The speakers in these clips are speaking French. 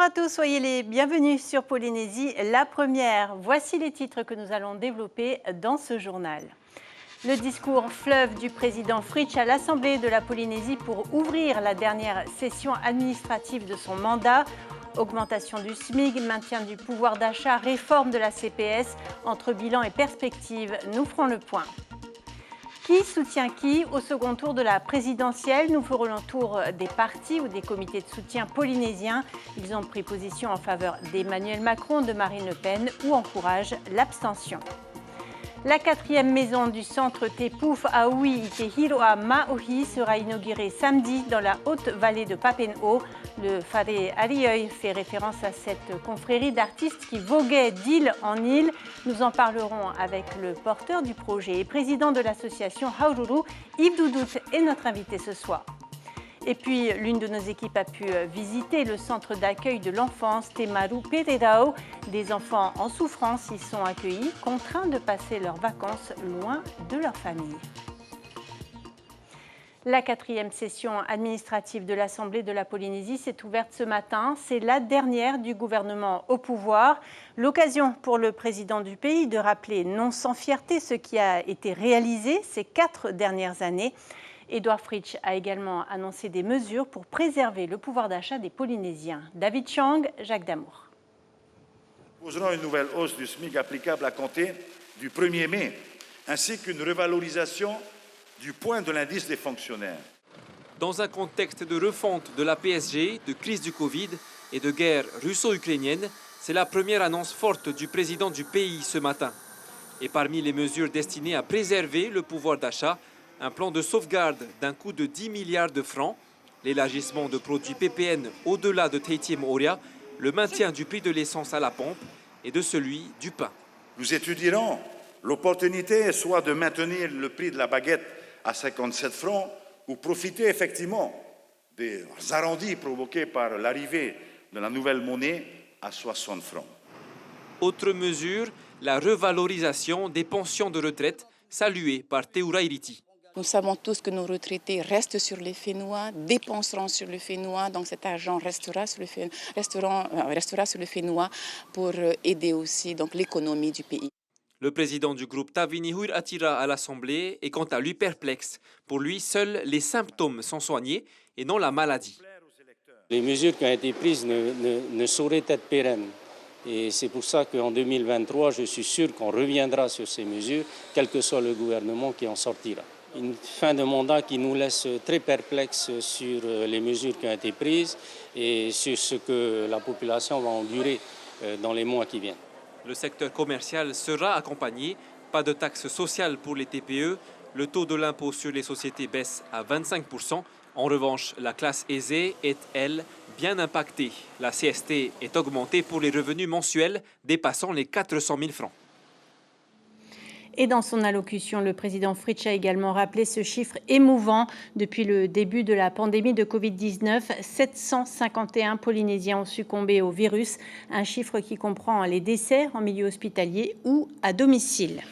à tous, soyez les bienvenus sur Polynésie, la première. Voici les titres que nous allons développer dans ce journal. Le discours fleuve du président Fritsch à l'Assemblée de la Polynésie pour ouvrir la dernière session administrative de son mandat. Augmentation du SMIC, maintien du pouvoir d'achat, réforme de la CPS, entre bilan et perspective, nous ferons le point. Qui soutient qui au second tour de la présidentielle? Nous ferons le tour des partis ou des comités de soutien polynésiens. Ils ont pris position en faveur d'Emmanuel Macron, de Marine Le Pen ou encouragent l'abstention. La 4e maison du centre Te Pouf à Aui Itehiroa Maohi sera inaugurée samedi dans la haute vallée de Papen'o. Le Whare Arioi fait référence à cette confrérie d'artistes qui voguait d'île en île. Nous en parlerons avec le porteur du projet et président de l'association Haururu, Yves Doudout, est notre invité ce soir. Et puis, l'une de nos équipes a pu visiter le centre d'accueil de l'enfance Te Maru Pererao. Des enfants en souffrance y sont accueillis, contraints de passer leurs vacances loin de leur famille. La 4e session administrative de l'Assemblée de la Polynésie s'est ouverte ce matin. C'est la dernière du gouvernement au pouvoir. L'occasion pour le président du pays de rappeler non sans fierté ce qui a été réalisé ces 4 dernières années. Édouard Fritsch a également annoncé des mesures pour préserver le pouvoir d'achat des Polynésiens. David Chang, Jacques Damour. Nous proposerons une nouvelle hausse du SMIC applicable à compter du 1er mai, ainsi qu'une revalorisation du point de l'indice des fonctionnaires. Dans un contexte de refonte de la PSG, de crise du Covid et de guerre russo-ukrainienne, c'est la première annonce forte du président du pays ce matin. Et parmi les mesures destinées à préserver le pouvoir d'achat, un plan de sauvegarde d'un coût de 10 milliards de francs, l'élargissement de produits PPN au-delà de Teitiem Oria, le maintien du prix de l'essence à la pompe et de celui du pain. Nous étudierons l'opportunité soit de maintenir le prix de la baguette à 57 francs ou profiter effectivement des arrondis provoqués par l'arrivée de la nouvelle monnaie à 60 francs. Autre mesure, la revalorisation des pensions de retraite saluée par Teura Iriti. Nous savons tous que nos retraités restent sur les Fénois, dépenseront sur le Fénois, donc cet argent restera sur le Fénois pour aider aussi l'économie du pays. Le président du groupe Tavini Huir Atira à l'Assemblée est quant à lui perplexe. Pour lui, seuls les symptômes sont soignés et non la maladie. Les mesures qui ont été prises ne sauraient être pérennes. Et c'est pour ça qu'en 2023, je suis sûr qu'on reviendra sur ces mesures, quel que soit le gouvernement qui en sortira. Une fin de mandat qui nous laisse très perplexes sur les mesures qui ont été prises et sur ce que la population va endurer dans les mois qui viennent. Le secteur commercial sera accompagné. Pas de taxe sociale pour les TPE. Le taux de l'impôt sur les sociétés baisse à 25%. En revanche, la classe aisée est, elle, bien impactée. La CST est augmentée pour les revenus mensuels dépassant les 400 000 francs. Et dans son allocution, le président Fritsch a également rappelé ce chiffre émouvant. Depuis le début de la pandémie de Covid-19, 751 Polynésiens ont succombé au virus, un chiffre qui comprend les décès en milieu hospitalier ou à domicile.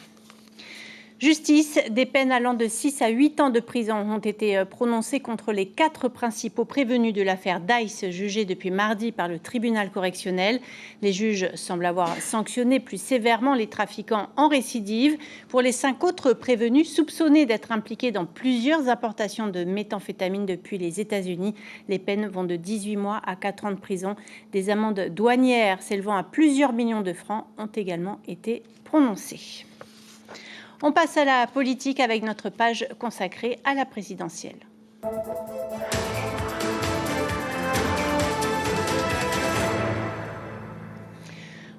Justice, des peines allant de 6 à 8 ans de prison ont été prononcées contre les 4 principaux prévenus de l'affaire Dice, jugés depuis mardi par le tribunal correctionnel. Les juges semblent avoir sanctionné plus sévèrement les trafiquants en récidive. Pour les 5 autres prévenus soupçonnés d'être impliqués dans plusieurs importations de méthamphétamine depuis les États-Unis, les peines vont de 18 mois à 4 ans de prison. Des amendes douanières s'élevant à plusieurs millions de francs ont également été prononcées. On passe à la politique avec notre page consacrée à la présidentielle.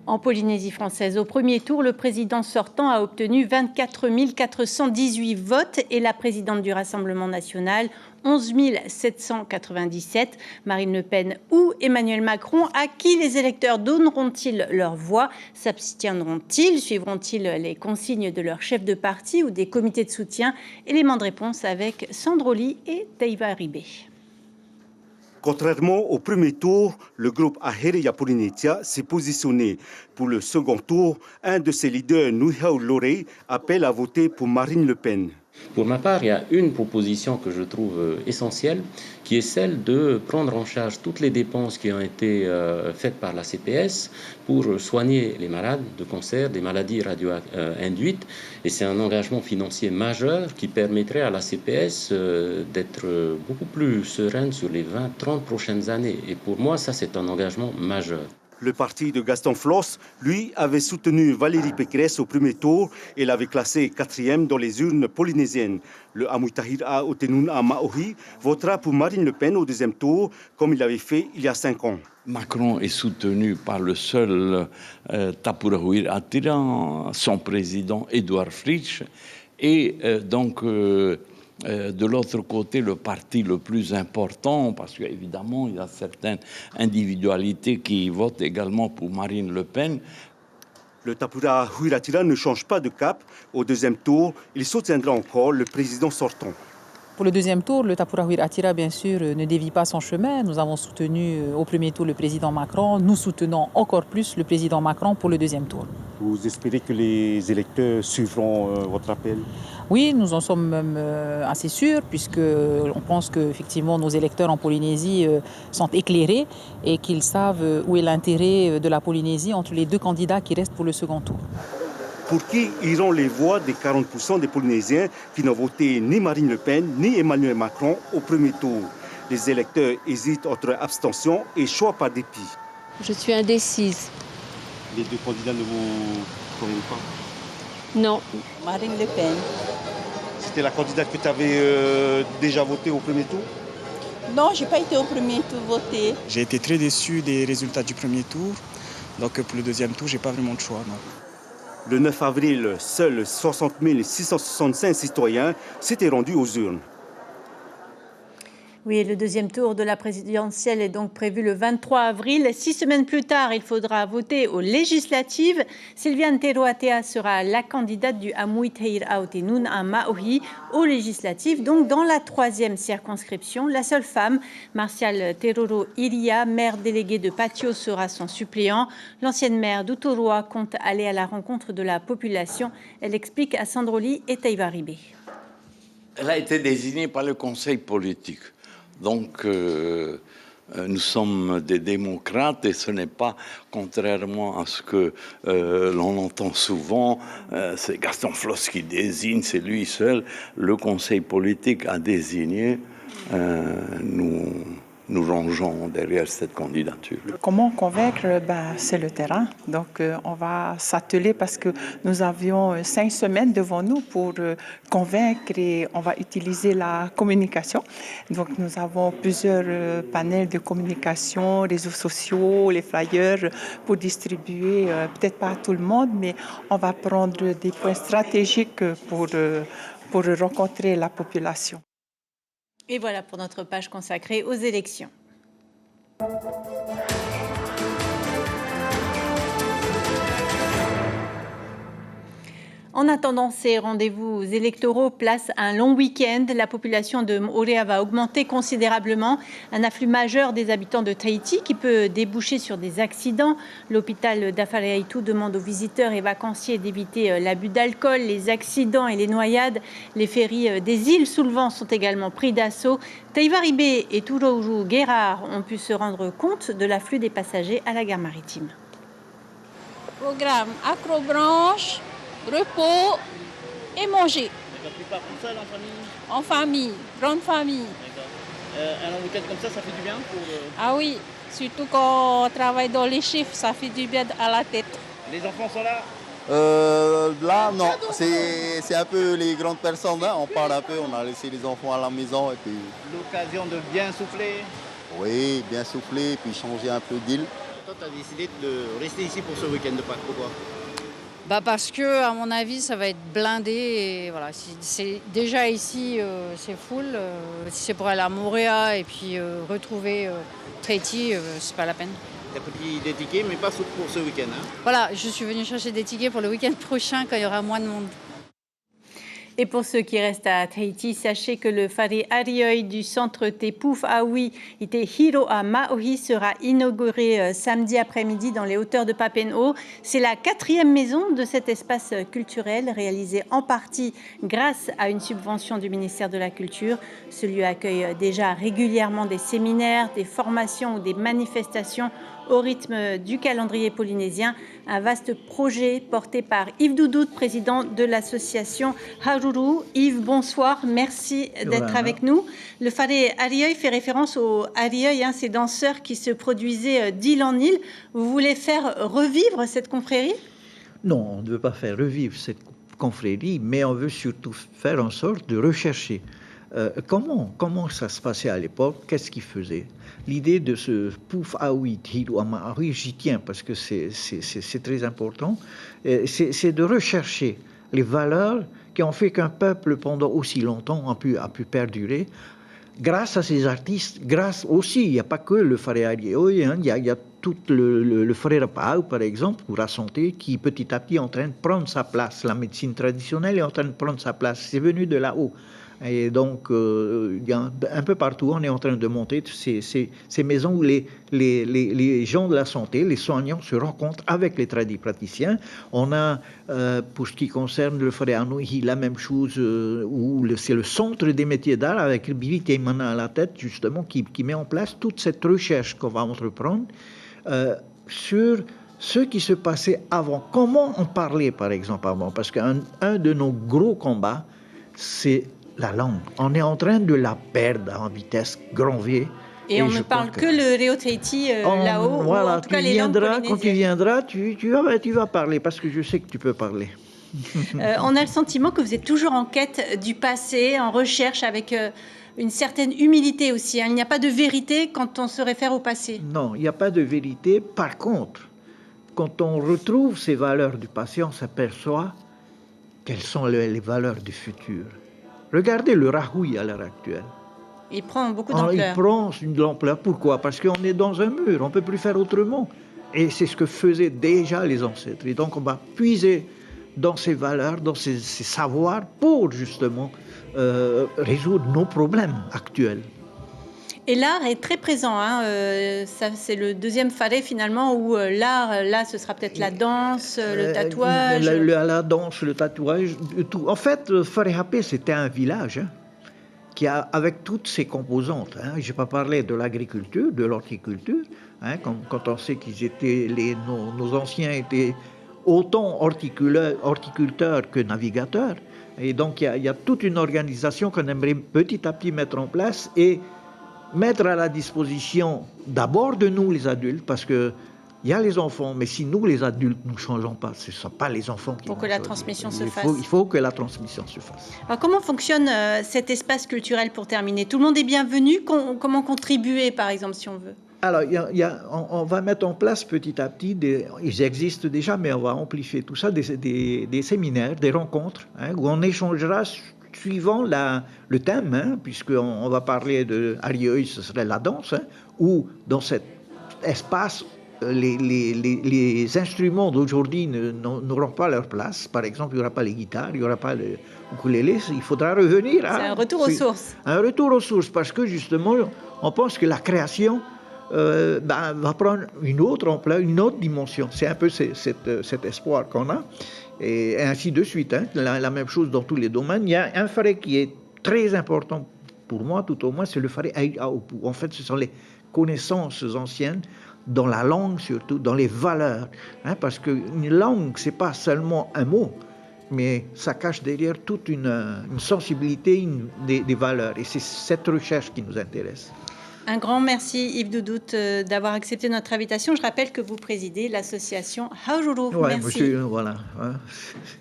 En Polynésie française, au premier tour, le président sortant a obtenu 24 418 votes et la présidente du Rassemblement national 11 797. Marine Le Pen ou Emmanuel Macron, à qui les électeurs donneront-ils leur voix? S'abstiendront-ils? Suivront-ils les consignes de leur chef de parti ou des comités de soutien? Élément de réponse avec Sandroli et Teiva Ribé. Contrairement au premier tour, le groupe Aherea Polynesia s'est positionné. Pour le second tour, un de ses leaders, Nuihau Lorei, appelle à voter pour Marine Le Pen. Pour ma part, il y a une proposition que je trouve essentielle, qui est celle de prendre en charge toutes les dépenses qui ont été faites par la CPS pour soigner les malades de cancer, des maladies radio-induites. Et c'est un engagement financier majeur qui permettrait à la CPS d'être beaucoup plus sereine sur les 20-30 prochaines années. Et pour moi, ça, c'est un engagement majeur. Le parti de Gaston Floss, lui, avait soutenu Valérie Pécresse au premier tour et l'avait classé 4e dans les urnes polynésiennes. Le Amutahira Otenun à Maori votera pour Marine Le Pen au deuxième tour, comme il l'avait fait il y a 5 ans. Macron est soutenu par le seul Tapurahuir Atira, son président Édouard Fritsch, et de l'autre côté, le parti le plus important, parce qu'évidemment, il y a certaines individualités qui votent également pour Marine Le Pen. Le Tapura Huiratira ne change pas de cap. Au deuxième tour, il soutiendra encore le président sortant. Pour le deuxième tour, le Tapura Huiratira, bien sûr, ne dévie pas son chemin. Nous avons soutenu au premier tour le président Macron. Nous soutenons encore plus le président Macron pour le deuxième tour. Vous espérez que les électeurs suivront votre appel? Oui, nous en sommes même assez sûrs, puisqu'on pense qu'effectivement nos électeurs en Polynésie sont éclairés et qu'ils savent où est l'intérêt de la Polynésie entre les deux candidats qui restent pour le second tour. Pour qui iront les voix des 40% des Polynésiens qui n'ont voté ni Marine Le Pen ni Emmanuel Macron au premier tour? Les électeurs hésitent entre abstention et choix par dépit. Je suis indécise. Les deux candidats ne vous conviennent pas? Non. Marine Le Pen. C'était la candidate que tu avais déjà voté au premier tour? Non, je n'ai pas été au premier tour voter. J'ai été très déçu des résultats du premier tour. Donc pour le deuxième tour, je n'ai pas vraiment de choix. Non. Le 9 avril, seuls 60 665 citoyens s'étaient rendus aux urnes. Oui, le deuxième tour de la présidentielle est donc prévu le 23 avril. 6 semaines plus tard, il faudra voter aux législatives. Sylviane Teroatea sera la candidate du Amutahira Otenun à Maori aux législatives, donc dans la 3e circonscription. La seule femme, Martial Teroro Iria, maire déléguée de Patio, sera son suppléant. L'ancienne maire d'Utoroa compte aller à la rencontre de la population. Elle explique à Sandroli et Teiva Ribé. Elle a été désignée par le conseil politique. Donc, nous sommes des démocrates et ce n'est pas, contrairement à ce que l'on entend souvent, c'est Gaston Floss qui désigne, c'est lui seul. Le conseil politique a désigné, nous rangeons derrière cette candidature. Comment convaincre? C'est le terrain. Donc, on va s'atteler parce que nous avions 5 semaines devant nous pour convaincre et on va utiliser la communication. Donc, nous avons plusieurs panels de communication, réseaux sociaux, les flyers pour distribuer, peut-être pas à tout le monde, mais on va prendre des points stratégiques pour rencontrer la population. Et voilà pour notre page consacrée aux élections. En attendant ces rendez-vous électoraux, place à un long week-end. La population de Moorea va augmenter considérablement. Un afflux majeur des habitants de Tahiti qui peut déboucher sur des accidents. L'hôpital d'Afareaitu demande aux visiteurs et vacanciers d'éviter l'abus d'alcool, les accidents et les noyades. Les ferries des îles sous le vent sont également pris d'assaut. Teiva Ribé et Turouru Guérard ont pu se rendre compte de l'afflux des passagers à la gare maritime. Programme acrobranche, repos et manger. La plupart tout seul, en famille? En famille, grande famille. Un week-end comme ça fait du bien pour... Ah oui, surtout quand on travaille dans les chiffres, ça fait du bien à la tête. Les enfants sont là? Là, non. C'est un peu les grandes personnes. Hein. On parle un peu, on a laissé les enfants à la maison. Et puis... L'occasion de bien souffler? Oui, bien souffler et puis changer un peu d'île. Toi, tu as décidé de rester ici pour ce week-end de Pâques. Pourquoi? Parce que, à mon avis, ça va être blindé. Et voilà, c'est déjà ici, c'est full. Si c'est pour aller à Moorea et puis retrouver Tahiti, c'est pas la peine. Tu as pris des tickets, mais pas pour ce week-end. Hein? Voilà, je suis venue chercher des tickets pour le week-end prochain quand il y aura moins de monde. Et pour ceux qui restent à Tahiti, sachez que le Whare Arioi du centre Te Puwhaawi i Te Hiro a Maohi sera inauguré samedi après-midi dans les hauteurs de Papen'o. C'est la 4e maison de cet espace culturel réalisé en partie grâce à une subvention du ministère de la Culture. Ce lieu accueille déjà régulièrement des séminaires, des formations ou des manifestations au rythme du calendrier polynésien. Un vaste projet porté par Yves Doudout, président de l'association Haruru. Yves, bonsoir, merci d'être avec nous. Le Whare Arioi fait référence aux Arioi, ces danseurs qui se produisaient d'île en île. Vous voulez faire revivre cette confrérie? Non, on ne veut pas faire revivre cette confrérie, mais on veut surtout faire en sorte de rechercher comment ça se passait à l'époque, qu'est-ce qu'ils faisaient. L'idée de ce Puwhaawi Hiro Maori, j'y tiens parce que c'est très important, c'est de rechercher les valeurs qui ont fait qu'un peuple pendant aussi longtemps a pu perdurer. Grâce à ces artistes, grâce aussi, il n'y a pas que le Whare Arioi, il y a tout le Whare Pau, par exemple, pour la santé, qui petit à petit est en train de prendre sa place. La médecine traditionnelle est en train de prendre sa place. C'est venu de là-haut. Et donc, il y a un peu partout, on est en train de monter ces maisons où les gens de la santé, les soignants se rencontrent avec les tradipraticiens. On a, pour ce qui concerne le Whare Anuihi, la même chose, où c'est le centre des métiers d'art avec Bibi Teimana à la tête, justement, qui met en place toute cette recherche qu'on va entreprendre sur ce qui se passait avant. Comment on parlait, par exemple, avant? Parce qu'un de nos gros combats, c'est la langue. On est en train de la perdre en vitesse grand V. Et on ne parle que le Reo Tahiti là-haut. Voilà, en tout cas, les langues polynésiennes. Quand tu viendras, tu vas parler, parce que je sais que tu peux parler. On a le sentiment que vous êtes toujours en quête du passé, en recherche avec une certaine humilité aussi. Il n'y a pas de vérité quand on se réfère au passé. Non, il n'y a pas de vérité. Par contre, quand on retrouve ces valeurs du passé, on s'aperçoit quelles sont les valeurs du futur. Regardez le rahui à l'heure actuelle. Il prend beaucoup d'ampleur. Il prend de l'ampleur. Pourquoi? Parce qu'on est dans un mur, on ne peut plus faire autrement. Et c'est ce que faisaient déjà les ancêtres. Et donc on va puiser dans ces valeurs, dans ces savoirs, pour justement résoudre nos problèmes actuels. Et l'art est très présent. Ça, c'est le deuxième Whare finalement où l'art, là, ce sera peut-être la danse, le tatouage. La danse, le tatouage, tout. En fait, Whare Hape, c'était un village qui a, avec toutes ses composantes. Je n'ai pas parlé de l'agriculture, de l'horticulture. Quand on sait qu'ils étaient, nos anciens étaient autant horticulteurs que navigateurs. Et donc, il y a toute une organisation qu'on aimerait petit à petit mettre en place et mettre à la disposition d'abord de nous les adultes, parce qu'il y a les enfants, mais si nous les adultes nous ne changeons pas, ce ne sont pas les enfants qui pour que la transmission se fasse. Il faut que la transmission se fasse. Alors comment fonctionne cet espace culturel pour terminer? Tout le monde est bienvenu? Comment contribuer par exemple si on veut? Alors, on va mettre en place petit à petit, ils existent déjà, mais on va amplifier tout ça, des séminaires, des rencontres, où on échangera suivant le thème, puisqu'on va parler de Arioi, ce serait la danse, où dans cet espace, les instruments d'aujourd'hui n'auront pas leur place. Par exemple, il n'y aura pas les guitares, il n'y aura pas le ukulélé, il faudra revenir. C'est un retour aux sources. Un retour aux sources, parce que justement, on pense que la création va prendre une autre ampleur, une autre dimension. C'est un peu cet espoir qu'on a. Et ainsi de suite, la même chose dans tous les domaines. Il y a un Whare qui est très important pour moi, tout au moins, c'est le Whare Aiaopu. En fait, ce sont les connaissances anciennes dans la langue, surtout dans les valeurs. Parce qu'une langue, ce n'est pas seulement un mot, mais ça cache derrière toute une sensibilité, des valeurs. Et c'est cette recherche qui nous intéresse. Un grand merci Yves Doudout d'avoir accepté notre invitation. Je rappelle que vous présidez l'association Haruru. Ouais, merci. Monsieur, voilà.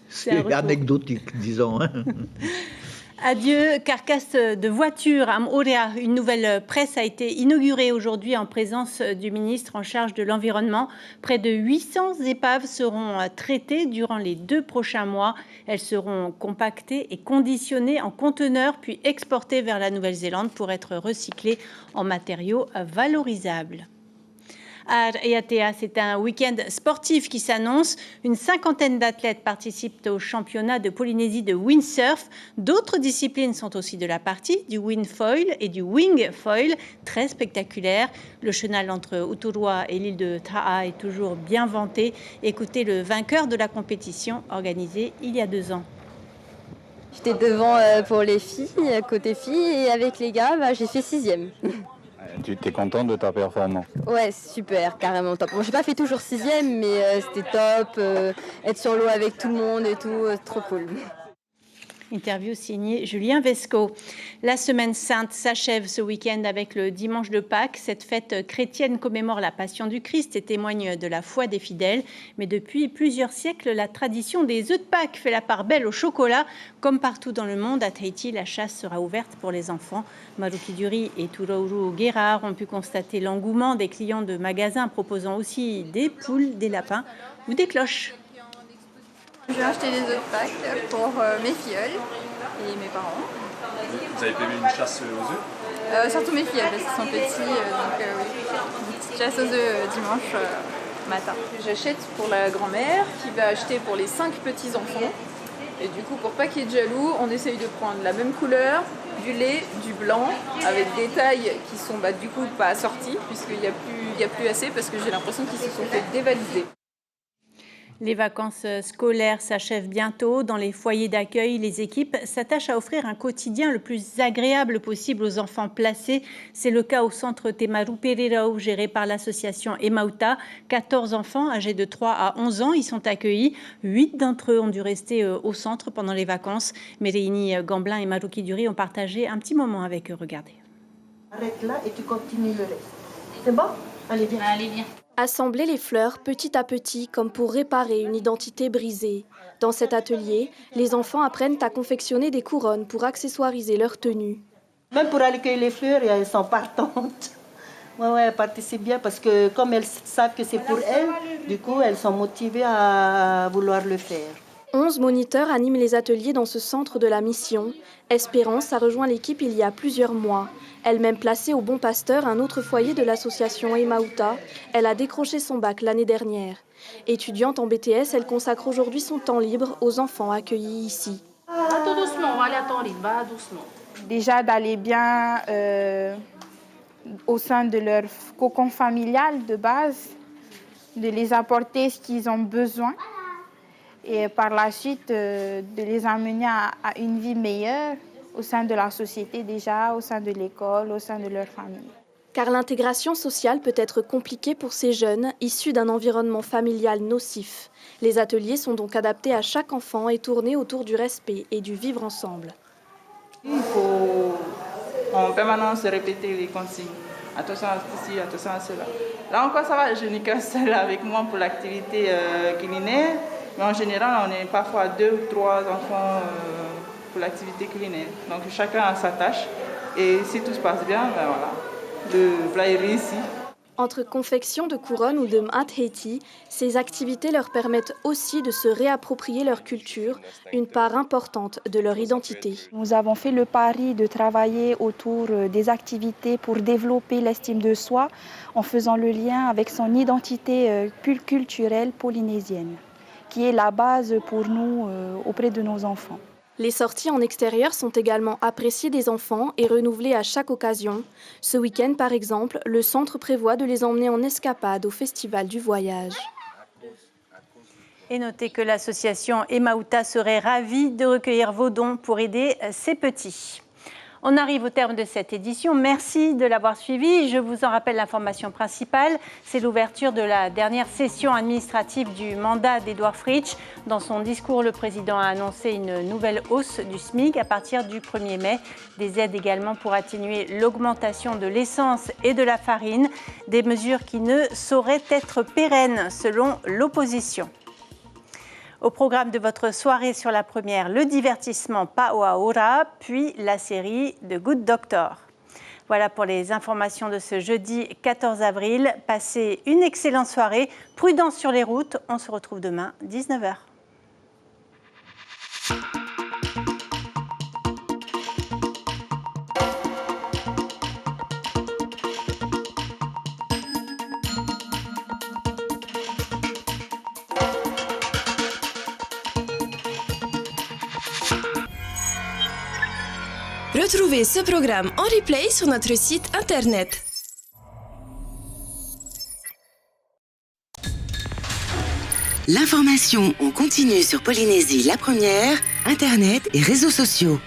C'est anecdotique, disons. Adieu, carcasse de voiture à Moorea. Une nouvelle presse a été inaugurée aujourd'hui en présence du ministre en charge de l'Environnement. Près de 800 épaves seront traitées durant les 2 prochains mois. Elles seront compactées et conditionnées en conteneurs, puis exportées vers la Nouvelle-Zélande pour être recyclées en matériaux valorisables. à Yatea. C'est un week-end sportif qui s'annonce. Une cinquantaine d'athlètes participent au championnat de Polynésie de windsurf. D'autres disciplines sont aussi de la partie, du windfoil et du wingfoil, très spectaculaire. Le chenal entre Uturua et l'île de Ta'a est toujours bien vanté. Écoutez le vainqueur de la compétition organisée il y a 2 ans. J'étais devant pour les filles, côté filles, et avec les gars, j'ai fait 6e. Tu es contente de ta performance? Ouais, super, carrément top. Bon, j'ai pas fait toujours 6e, mais c'était top. Être sur l'eau avec tout le monde et tout, trop cool. Interview signée Julien Vesco. La Semaine Sainte s'achève ce week-end avec le dimanche de Pâques. Cette fête chrétienne commémore la passion du Christ et témoigne de la foi des fidèles. Mais depuis plusieurs siècles, la tradition des œufs de Pâques fait la part belle au chocolat. Comme partout dans le monde, à Tahiti, la chasse sera ouverte pour les enfants. Marukiduri et Turauru Guerard ont pu constater l'engouement des clients de magasins proposant aussi des poules, des lapins ou des cloches. Je vais acheter des œufs de Pâques pour mes filleuls et mes parents. Vous avez prévu une chasse aux œufs? Surtout mes filleuls parce qu'ils sont petits, donc oui, une petite chasse aux œufs dimanche matin. J'achète pour la grand-mère qui va acheter pour les 5 petits-enfants. Et du coup, pour pas qu'il y ait de jaloux, on essaye de prendre la même couleur, du lait, du blanc, avec des tailles qui sont du coup pas assorties, puisqu'il n'y a plus assez parce que j'ai l'impression qu'ils se sont fait dévaliser. Les vacances scolaires s'achèvent bientôt. Dans les foyers d'accueil, les équipes s'attachent à offrir un quotidien le plus agréable possible aux enfants placés. C'est le cas au centre Temaru Perirau, géré par l'association Emauta. 14 enfants âgés de 3 à 11 ans y sont accueillis. 8 d'entre eux ont dû rester au centre pendant les vacances. Mereini Gamblin et Marukiduri ont partagé un petit moment avec eux. Regardez. Arrête là et tu continues le reste. C'est bon? Allez, viens. Allez, viens. Assembler les fleurs petit à petit comme pour réparer une identité brisée. Dans cet atelier, les enfants apprennent à confectionner des couronnes pour accessoiriser leur tenue. Même pour aller cueillir les fleurs, elles sont partantes. Ouais, elles participent bien parce que comme elles savent que c'est pour elles, du coup, elles sont motivées à vouloir le faire. 11 moniteurs animent les ateliers dans ce centre de la mission. Espérance a rejoint l'équipe il y a plusieurs mois. Elle-même placée au Bon Pasteur, un autre foyer de l'association Emauta, elle a décroché son bac l'année dernière. Étudiante en BTS, elle consacre aujourd'hui son temps libre aux enfants accueillis ici. Tout doucement, on va aller à ton rythme, va doucement. Déjà d'aller bien au sein de leur cocon familial de base, de les apporter ce qu'ils ont besoin et par la suite de les amener à une vie meilleure au sein de la société déjà, au sein de l'école, au sein de leur famille. Car l'intégration sociale peut être compliquée pour ces jeunes issus d'un environnement familial nocif. Les ateliers sont donc adaptés à chaque enfant et tournés autour du respect et du vivre ensemble. Il faut en permanence répéter les consignes. Attention à ceci, attention à cela. Là encore, ça va, je n'ai qu'un seul avec moi pour l'activité culinaire. Mais en général, on est parfois 2 ou 3 enfants pour l'activité culinaire. Donc chacun a sa tâche. Et si tout se passe bien, ben voilà, le plat est réussi. Entre confection de couronne ou de m'atheti, ces activités leur permettent aussi de se réapproprier leur culture, une part importante de leur identité. Nous avons fait le pari de travailler autour des activités pour développer l'estime de soi en faisant le lien avec son identité culturelle polynésienne, qui est la base pour nous auprès de nos enfants. Les sorties en extérieur sont également appréciées des enfants et renouvelées à chaque occasion. Ce week-end, par exemple, le centre prévoit de les emmener en escapade au Festival du Voyage. Et notez que l'association Emauta serait ravie de recueillir vos dons pour aider ces petits. On arrive au terme de cette édition. Merci de l'avoir suivi. Je vous en rappelle l'information principale. C'est l'ouverture de la dernière session administrative du mandat d'Edouard Fritsch. Dans son discours, le président a annoncé une nouvelle hausse du SMIC à partir du 1er mai. Des aides également pour atténuer l'augmentation de l'essence et de la farine. Des mesures qui ne sauraient être pérennes selon l'opposition. Au programme de votre soirée sur la première, le divertissement Paoaora, puis la série The Good Doctor. Voilà pour les informations de ce jeudi 14 avril. Passez une excellente soirée. Prudence sur les routes. On se retrouve demain, 19h. Retrouvez ce programme en replay sur notre site internet. L'information en continu sur Polynésie la première, internet et réseaux sociaux.